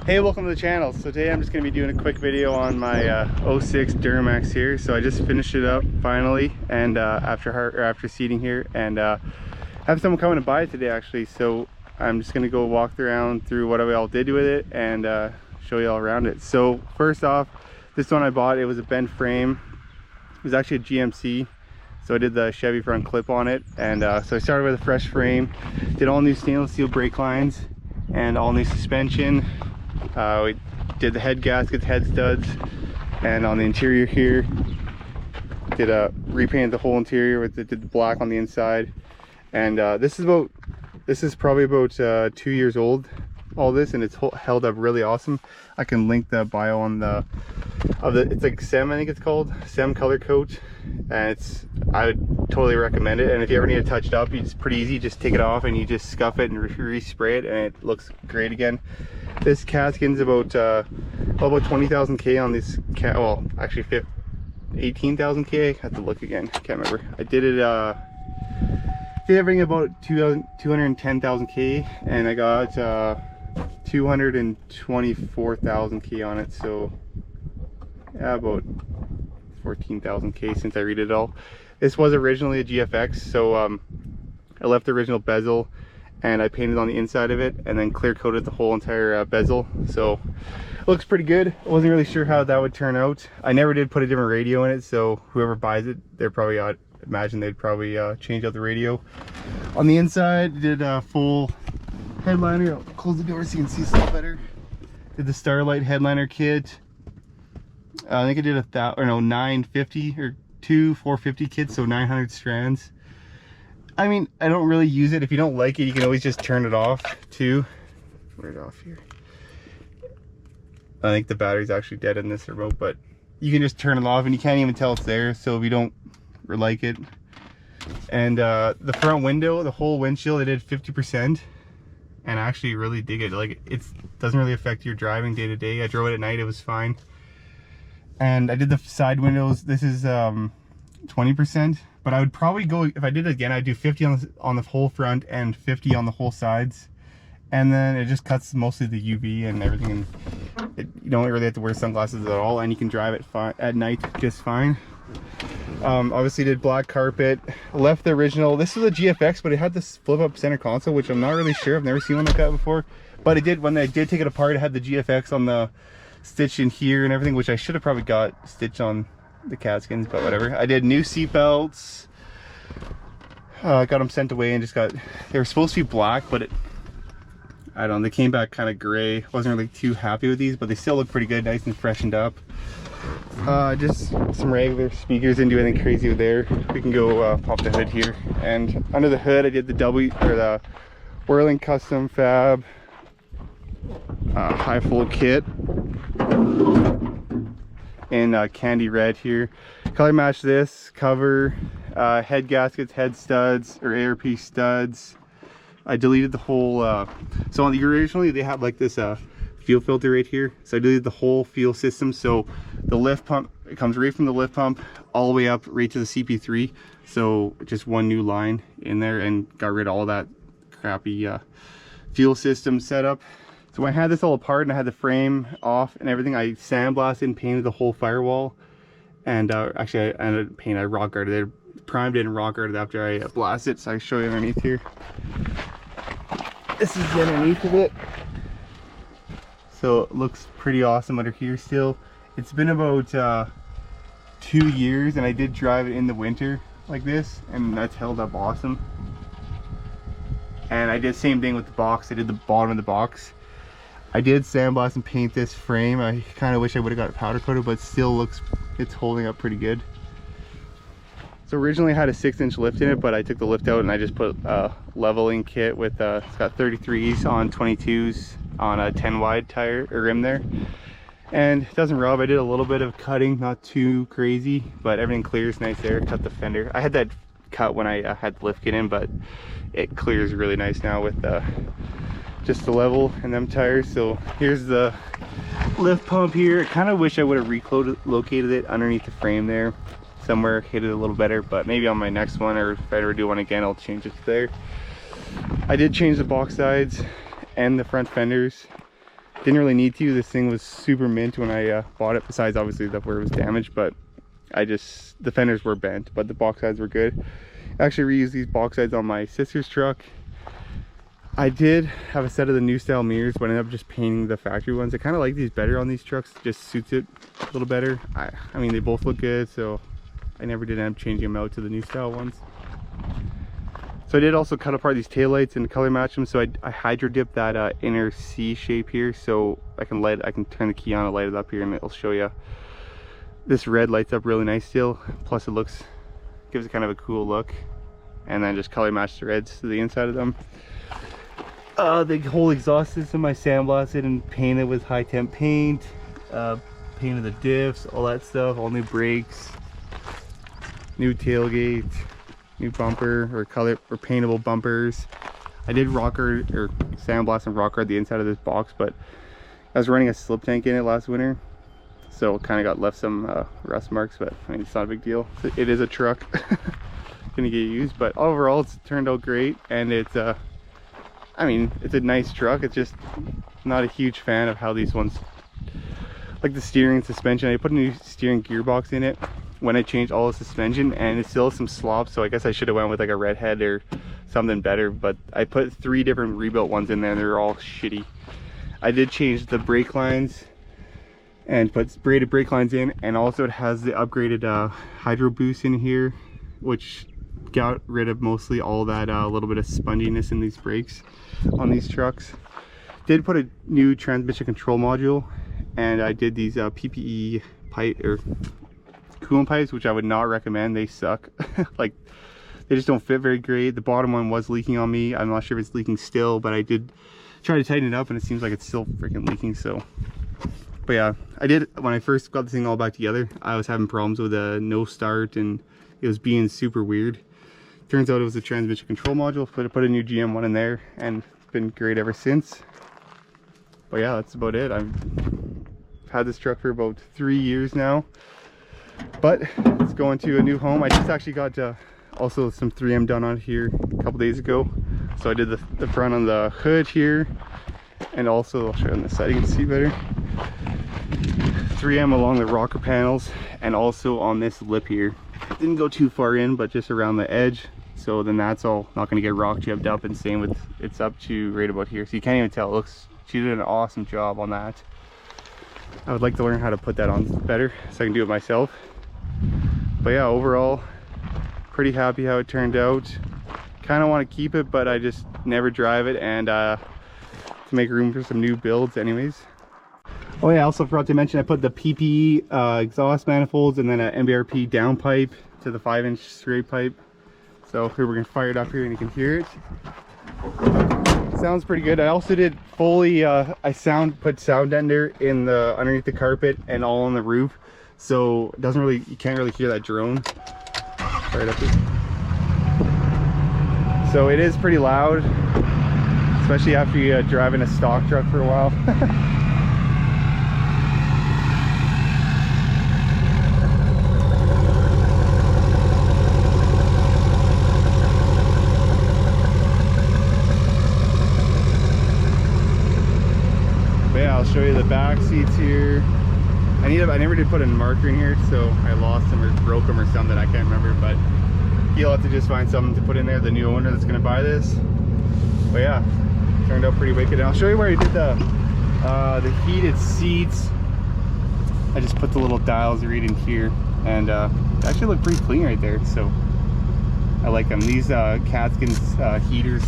Hey, welcome to the channel. So today I'm just going to be doing a quick video on my '06 Duramax here. So I just finished it up finally, and after seating here, and have someone coming to buy it today actually. So I'm just going to go walk around through what I all did with it and show you all around it. So first off, this one I bought, it was a bent frame. It was actually a GMC. So I did the Chevy front clip on it, and so I started with a fresh frame, did all new stainless steel brake lines and all new suspension. We did the head gaskets, head studs, and on the interior here did repainted the whole interior with did the black on the inside. And this is probably about 2 years old, all this, and it's held up really awesome. I can link the bio on it's like SEM, I think it's called SEM color coat, and I would totally recommend it. And if you ever need it touched up, it's pretty easy, just take it off and you just scuff it and respray it and it looks great again. This Caskin's about 20,000 K on this well, actually 18,000 K. I have to look again, can't remember. I did it did everything about 210,000 K, and I got 224,000 K on it, so yeah, about 14,000 K since I read it all. This was originally a GFX, so I left the original bezel and I painted on the inside of it and then clear coated the whole entire bezel, so it looks pretty good. I wasn't really sure how that would turn out. I never did put a different radio in it, so whoever buys it, they're probably, I'd imagine they'd probably change out the radio. On the inside, did a full headliner. I'll close the door so you can see stuff better. Did the Starlight headliner kit. I think I did 950 or 450 kits, so 900 strands. I mean, I don't really use it. If you don't like it, you can always just turn it off too. Turn it off here. I think the battery's actually dead in this remote, but you can just turn it off and you can't even tell it's there, so if you don't like it. And the front window, the whole windshield, I did 50%, and I actually really dig it. Like, it doesn't really affect your driving day to day. I drove it at night, it was fine. And I did the side windows. This is 20%, but I would probably go, if I did it again, I'd do 50 on the whole front and 50 on the whole sides, and then it just cuts mostly the UV and everything, and you don't really have to wear sunglasses at all, and you can drive it fine at night just fine. Obviously did black carpet, left the original, this was a GFX, but it had this flip up center console, which I'm not really sure, I've never seen one like that before, but it did, when I did take it apart, it had the GFX on the stitch in here and everything, which I should have probably got stitched on the Caskins, but whatever. I did new seat belts, got them sent away and just got, they were supposed to be black, but I don't know, they came back kind of gray. Wasn't really too happy with these, but they still look pretty good, nice and freshened up. Just some regular speakers, didn't do anything crazy with there. We can go pop the hood here, and under the hood I did the Whirling Custom Fab high flow kit in candy red here. Color match this cover, head gaskets, head studs or ARP studs. I deleted the whole so on the originally they had like this fuel filter right here, so I deleted the whole fuel system. So the lift pump, it comes right from the lift pump all the way up right to the CP3, so just one new line in there, and got rid of all that crappy fuel system setup. So when I had this all apart and I had the frame off and everything, I sandblasted and painted the whole firewall, and actually I ended up painting, I rock guarded it, primed it and rock guarded after I blasted it. So I show you underneath here. This is the underneath of it, so it looks pretty awesome under here still. It's been about 2 years, and I did drive it in the winter like this, and that's held up awesome. And I did the same thing with the box. I did the bottom of the box. I did sandblast and paint this frame. I kind of wish I would have got it powder coated, but still looks, it's holding up pretty good. So originally I had a 6-inch lift in it, but I took the lift out and I just put a leveling kit with it's got 33s on 22s on a 10 wide tire or rim there, and it doesn't rub. I did a little bit of cutting, not too crazy, but everything clears nice there. Cut the fender. I had that cut when I had the lift kit in, but it clears really nice now with just the level and them tires. So here's the lift pump here. I kind of wish I would have relocated it underneath the frame there somewhere, hit it a little better, but maybe on my next one, or if I ever do one again, I'll change it there. I did change the box sides and the front fenders. Didn't really need to. This thing was super mint when I bought it, besides obviously where it was damaged, but the fenders were bent, but the box sides were good. I actually reused these box sides on my sister's truck. I did have a set of the new style mirrors, but I ended up just painting the factory ones. I kind of like these better on these trucks. It just suits it a little better. I mean, they both look good, so I never did end up changing them out to the new style ones. So I did also cut apart these taillights and color match them. So I hydro dipped that inner C shape here, so I can turn the key on and light it up here, and it'll show you. This red lights up really nice still. Plus it gives it kind of a cool look. And then just color match the reds to the inside of them. The whole exhaust system I sandblasted and painted with high temp paint. Painted the diffs, all that stuff, all new brakes, new tailgate, new bumper or paintable bumpers. I did sandblast and rock guard the inside of this box, but I was running a slip tank in it last winter, so kind of got left some rust marks, but I mean, it's not a big deal. It is a truck. Gonna get used, but overall it's turned out great, and it's I mean, it's a nice truck. It's just not a huge fan of how these ones, like the steering and suspension. I put a new steering gearbox in it when I changed all the suspension, and it still has some slop, so I guess I should have went with like a redhead or something better, but I put 3 different rebuilt ones in there and they're all shitty. I did change the brake lines and put braided brake lines in, and also it has the upgraded hydro boost in here, which got rid of mostly all that little bit of sponginess in these brakes on these trucks. Did put a new transmission control module, and I did these PPE pipe or coolant pipes, which I would not recommend. They suck. Like, they just don't fit very great. The bottom one was leaking on me. I'm not sure if it's leaking still, but I did try to tighten it up and it seems like it's still freaking leaking. So, but yeah, I did, when I first got the thing all back together, I was having problems with a no start and it was being super weird. Turns out it was a transmission control module, but I put a new GM one in there and it's been great ever since. But yeah, that's about it. I've had this truck for about 3 years now, but it's going to a new home. I just actually got also some 3M done on here a couple days ago. So I did the front on the hood here, and also I'll show you on this side, you can see better. 3M along the rocker panels, and also on this lip here. Didn't go too far in, but just around the edge. So then that's all not going to get rock chipped up, and same with, it's up to right about here. So you can't even tell. It looks, she did an awesome job on that. I would like to learn how to put that on better so I can do it myself. But yeah, overall, pretty happy how it turned out. Kind of want to keep it, but I just never drive it, and to make room for some new builds anyways. Oh yeah, I also forgot to mention I put the PPE exhaust manifolds and then an MBRP downpipe to the 5-inch straight pipe. So here we're gonna fire it up here and you can hear it. Sounds pretty good. I also did fully put sound ender in the underneath the carpet and all on the roof, so it doesn't really, you can't really hear that drone. Fire it up here. So it is pretty loud, especially after you drive in a stock truck for a while. I'll show you the back seats here. I never did put a marker in here, so I lost them or broke them or something, I can't remember, but you'll have to just find something to put in there, the new owner that's gonna buy this. But yeah, turned out pretty wicked. And I'll show you where I did the heated seats. I just put the little dials right in here, and they actually look pretty clean right there, so I like them. These Catskins heaters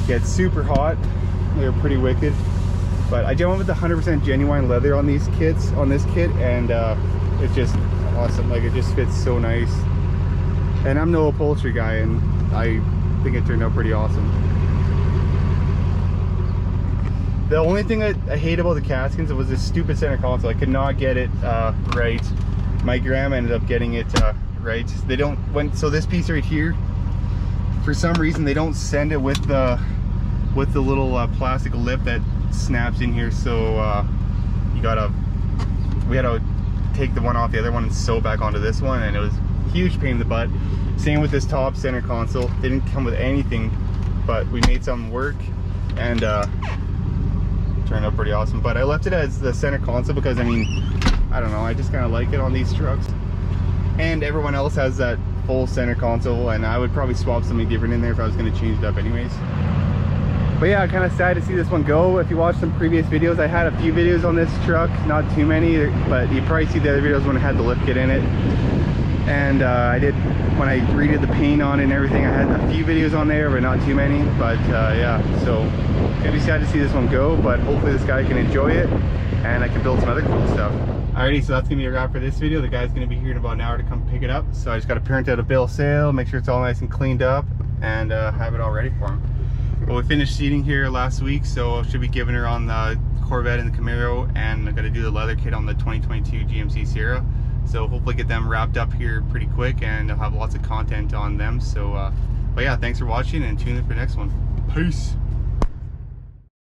get super hot. They're pretty wicked. But I went with the 100% genuine leather on these kits, on this kit, and it's just awesome. Like, it just fits so nice. And I'm no upholstery guy, and I think it turned out pretty awesome. The only thing I hate about the Catskins was this stupid center console. I could not get it right. My grandma ended up getting it right. They don't, so this piece right here, for some reason they don't send it with the little plastic lip that snaps in here, so we had to take the one off the other one and sew back onto this one, and it was a huge pain in the butt. Same with this top center console. They didn't come with anything, but we made something work, and turned out pretty awesome. But I left it as the center console because, I mean, I don't know, I just kind of like it on these trucks. And everyone else has that full center console, and I would probably swap something different in there if I was going to change it up anyways. But yeah, kind of sad to see this one go. If you watch some previous videos, I had a few videos on this truck, not too many, but you probably see the other videos when I had the lift kit in it. And I did, when I redid the paint on it and everything, I had a few videos on there, but not too many. But yeah, so it'd be sad to see this one go, but hopefully this guy can enjoy it and I can build some other cool stuff. Alrighty, so that's gonna be a wrap for this video. The guy's gonna be here in about an hour to come pick it up. So I just gotta print out a bill of sale, make sure it's all nice and cleaned up, and have it all ready for him. Well, we finished seating here last week, so I should be giving her on the Corvette and the Camaro, and I gotta do the leather kit on the 2022 GMC Sierra. So hopefully get them wrapped up here pretty quick, and I'll have lots of content on them. So but yeah, thanks for watching, and tune in for the next one. Peace.